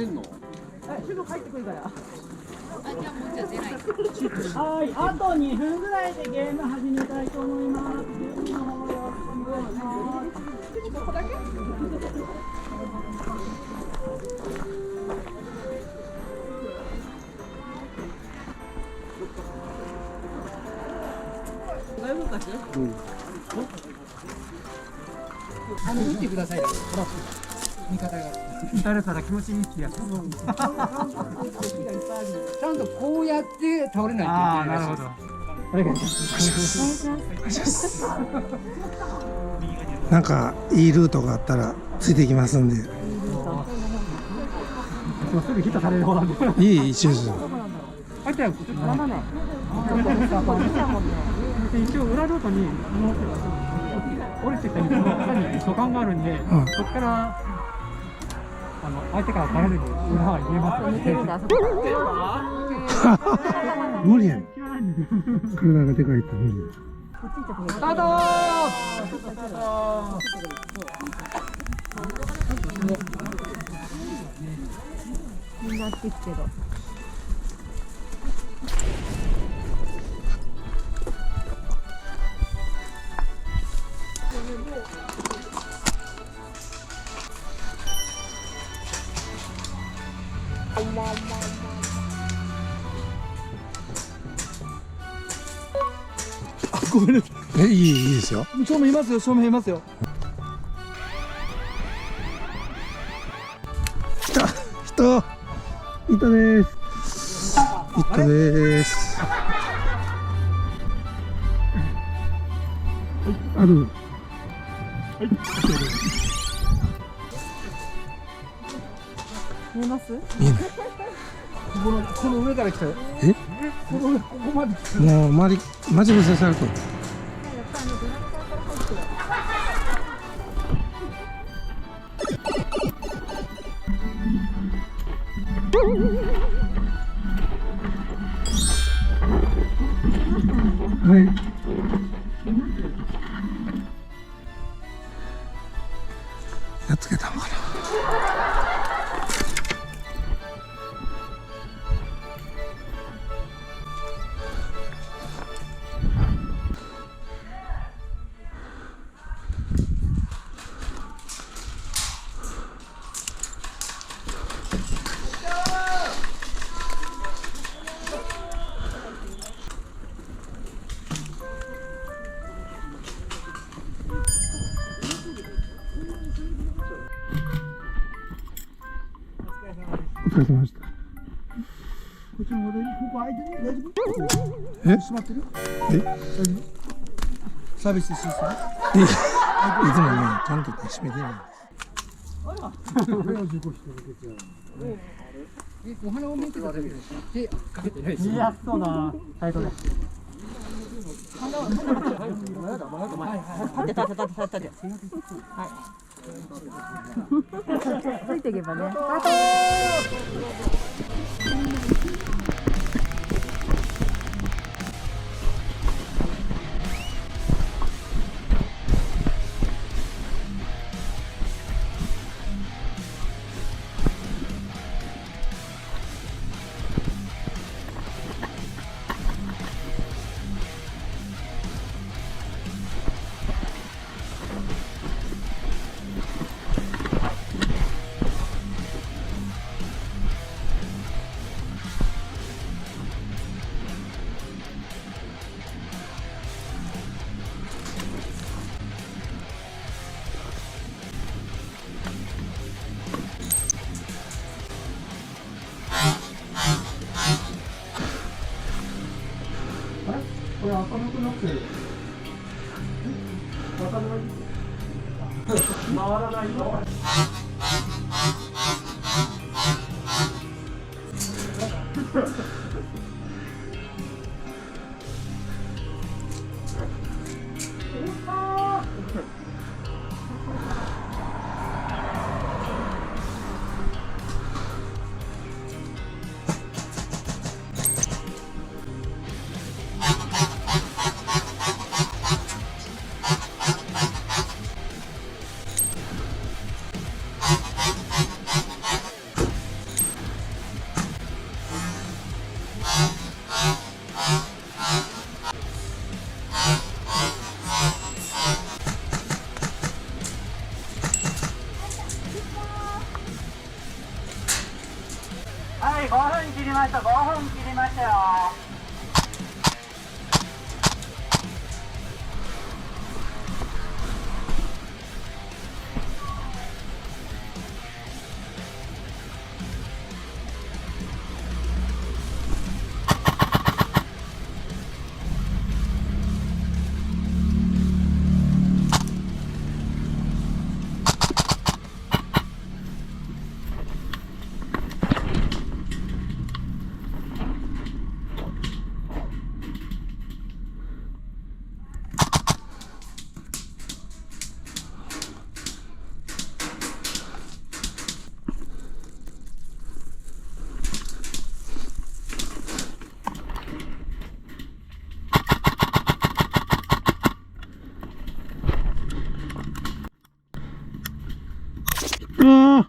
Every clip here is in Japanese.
出んの？すぐ帰ってくるから。あ、じゃあもうじゃ出ない。はい、あと2分ぐらいでゲーム始めたいと思います。ゲームの方よろしくお願いします。ここだけ？大丈夫かしら？打ってくださいよ。味方が。打たれたら気持ちいいってやつ。ちゃんとこうやって倒れないといけないらしい。なるほど。お願いします。なんかいいルートがあったらついていきますんで。すぐヒットされる方なんで。いい一緒です。入ったよ。一応裏ルートに降りてきた道の下に土管があるんで、そこから相手からバレるに裏は見えますよね。無理やね。体がでかいと無理や。スタートー。みんなってきてる。ごめんなさい。いいですよ。正面いますよ、正面いますよ。来た、いたです。いたです。ある。見えます？見えない。この上から来たよ。え？ここまで。もう待ち伏せされてる。はい。やっつけたのかな。お疲れ様でした。こっちの方で、ここ開いてる？大丈夫？え？閉まってる？え？大丈夫？サービスシステム？いつもね、ちゃんと閉めてる。お花を見てただけで手かけてないですよ。いや、そうだ。タイトル。ついていけばね。これ開かなくなってる。開かない。回らないの。はい、5分切りました、5分切りましたよ。あ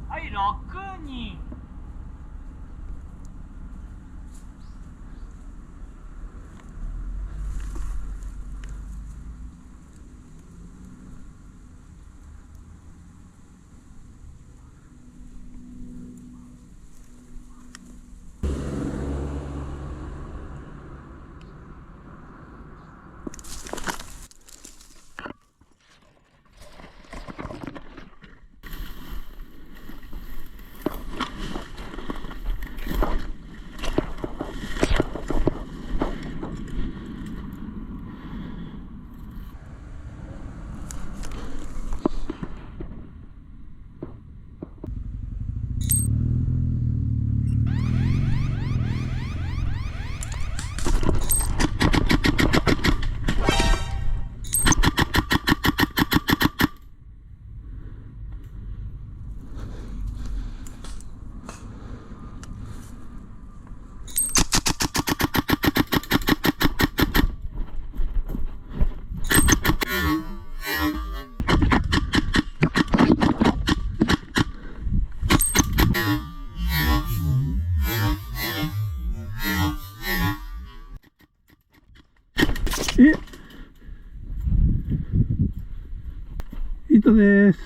はい、6人。え、糸です。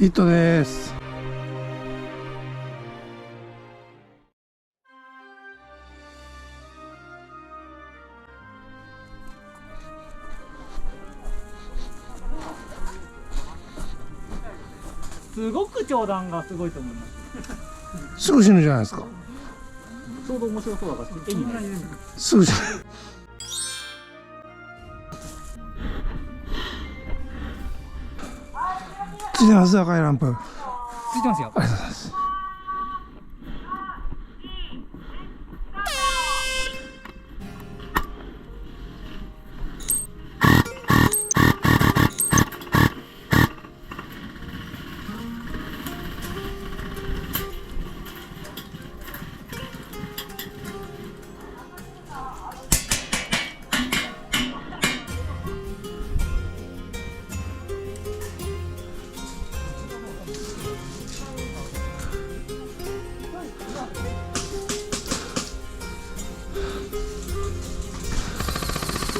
糸です。すごく長弾がすごいと思います。すぐ死ぬじゃないですか。ちょうど面白そうだから絵になる。すぐ死ぬ。ついてます赤いランプ。ついてますよ。ありがとうございます。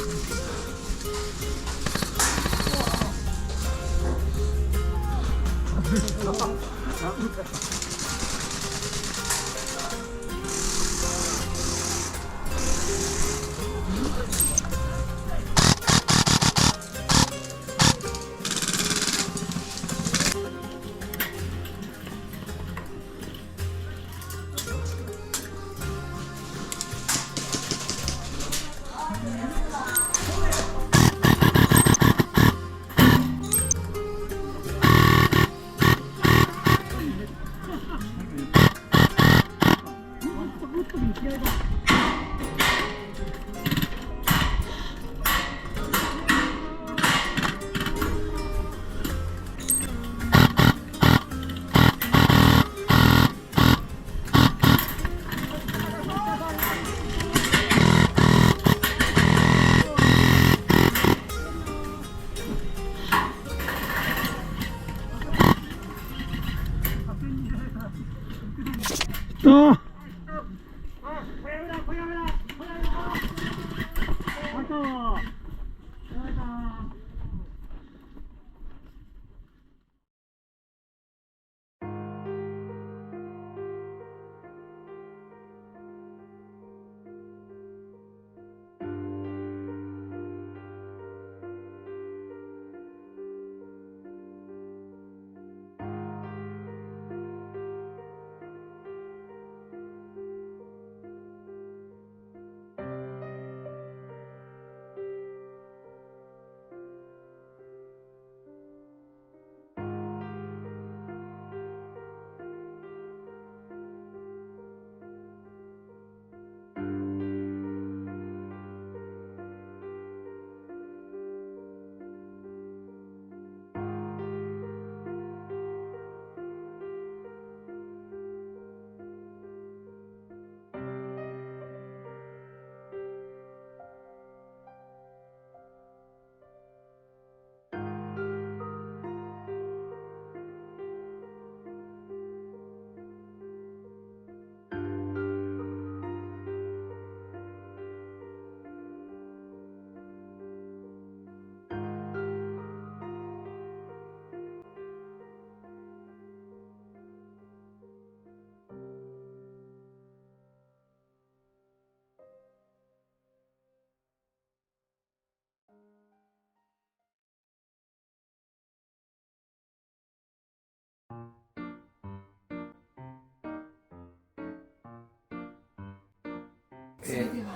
あ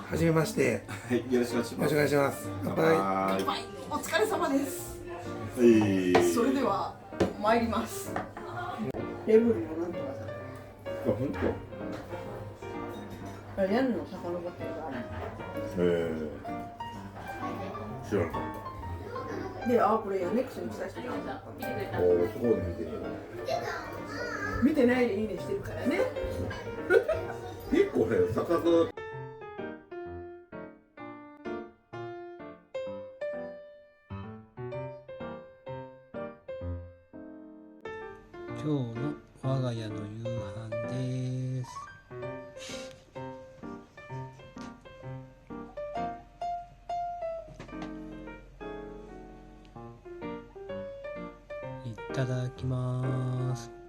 はじめまして。はい、よろしくお願いします。よろしくお願いします。乾杯。はお疲れ様です。い。それでは参ります。レブルのなんとかさ。本当。やるの遡ってるから。知らなかっで、これヤネックスに来た人なんだったんだ。た。おお、そこで見てる。見てないでいいねしてるからね。結構ね、逆さ。今日の我が家の夕飯です。いただきます。